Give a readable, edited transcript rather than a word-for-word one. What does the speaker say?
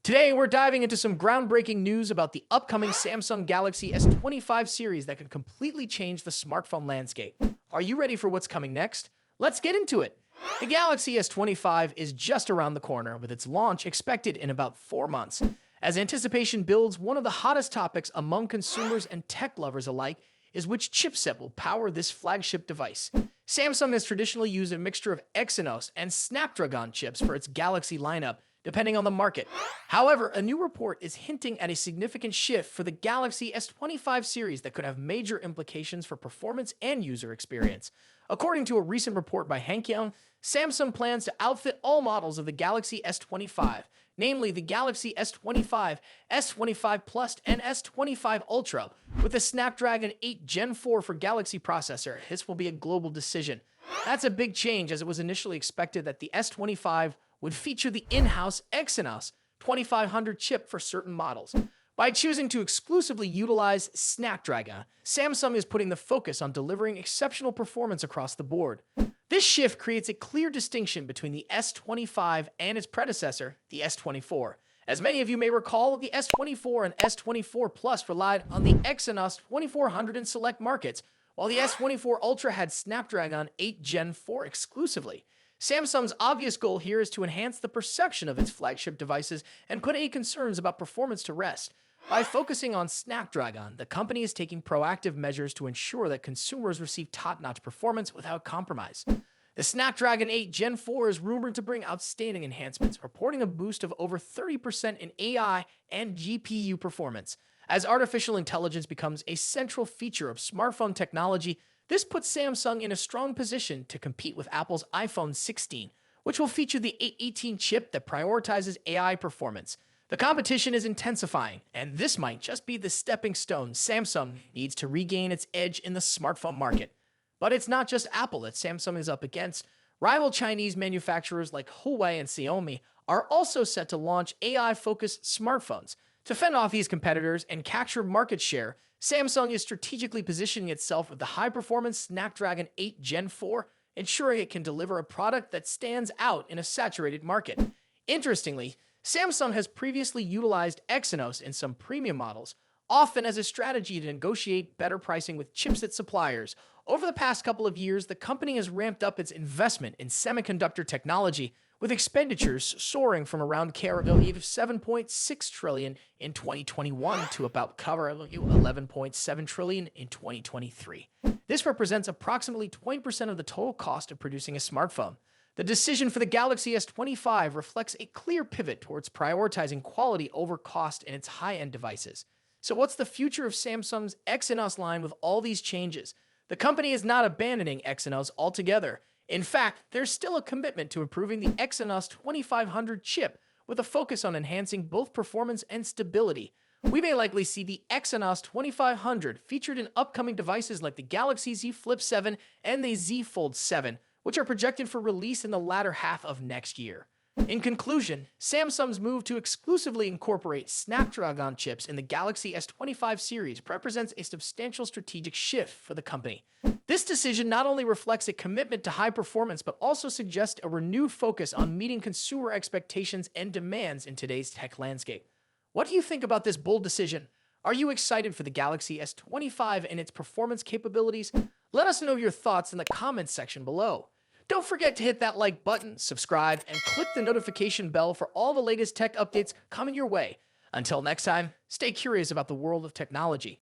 Today, we're diving into some groundbreaking news about the upcoming Samsung Galaxy S25 series that could completely change the smartphone landscape. Are you ready for what's coming next? Let's get into it. The Galaxy S25 is just around the corner, with its launch expected in about 4 months. As anticipation builds, one of the hottest topics among consumers and tech lovers alike is which chipset will power this flagship device. Samsung has traditionally used a mixture of Exynos and Snapdragon chips for its Galaxy lineup, depending on the market. However, a new report is hinting at a significant shift for the Galaxy S25 series that could have major implications for performance and user experience. According to a recent report by Hengqiang, Samsung plans to outfit all models of the Galaxy S25, namely the Galaxy S25, S25 Plus, and S25 Ultra, with a Snapdragon 8 Gen 4 for Galaxy processor. This will be a global decision. That's a big change, as it was initially expected that the S25 would feature the in-house Exynos 2500 chip for certain models. By choosing to exclusively utilize Snapdragon, Samsung is putting the focus on delivering exceptional performance across the board. This shift creates a clear distinction between the S25 and its predecessor, the S24. As many of you may recall, the S24 and S24 Plus relied on the Exynos 2400 in select markets, while the S24 Ultra had Snapdragon 8 Gen 4 exclusively. Samsung's obvious goal here is to enhance the perception of its flagship devices and put any concerns about performance to rest. By focusing on Snapdragon, the company is taking proactive measures to ensure that consumers receive top-notch performance without compromise. The Snapdragon 8 Gen 4 is rumored to bring outstanding enhancements, reporting a boost of over 30% in AI and GPU performance. As artificial intelligence becomes a central feature of smartphone technology, this puts Samsung in a strong position to compete with Apple's iPhone 16, which will feature the 818 chip that prioritizes AI performance. The competition is intensifying, and this might just be the stepping stone Samsung needs to regain its edge in the smartphone market. But it's not just Apple that Samsung is up against. Rival Chinese manufacturers like Huawei and Xiaomi are also set to launch AI-focused smartphones. To fend off these competitors and capture market share, Samsung is strategically positioning itself with the high-performance Snapdragon 8 Gen 4, ensuring it can deliver a product that stands out in a saturated market. Interestingly, Samsung has previously utilized Exynos in some premium models, often as a strategy to negotiate better pricing with chipset suppliers. Over the past couple of years, the company has ramped up its investment in semiconductor technology, with expenditures soaring from around $7.6 trillion in 2021 to about $11.7 trillion in 2023. This represents approximately 20% of the total cost of producing a smartphone. The decision for the Galaxy S25 reflects a clear pivot towards prioritizing quality over cost in its high-end devices. So what's the future of Samsung's Exynos line with all these changes? The company is not abandoning Exynos altogether. In fact, there's still a commitment to improving the Exynos 2500 chip, with a focus on enhancing both performance and stability. We may likely see the Exynos 2500 featured in upcoming devices like the Galaxy Z Flip 7 and the Z Fold 7, which are projected for release in the latter half of next year. In conclusion, Samsung's move to exclusively incorporate Snapdragon chips in the Galaxy S25 series represents a substantial strategic shift for the company. This decision not only reflects a commitment to high performance, but also suggests a renewed focus on meeting consumer expectations and demands in today's tech landscape. What do you think about this bold decision? Are you excited for the Galaxy S25 and its performance capabilities? Let us know your thoughts in the comments section below. Don't forget to hit that like button, subscribe, and click the notification bell for all the latest tech updates coming your way. Until next time, stay curious about the world of technology.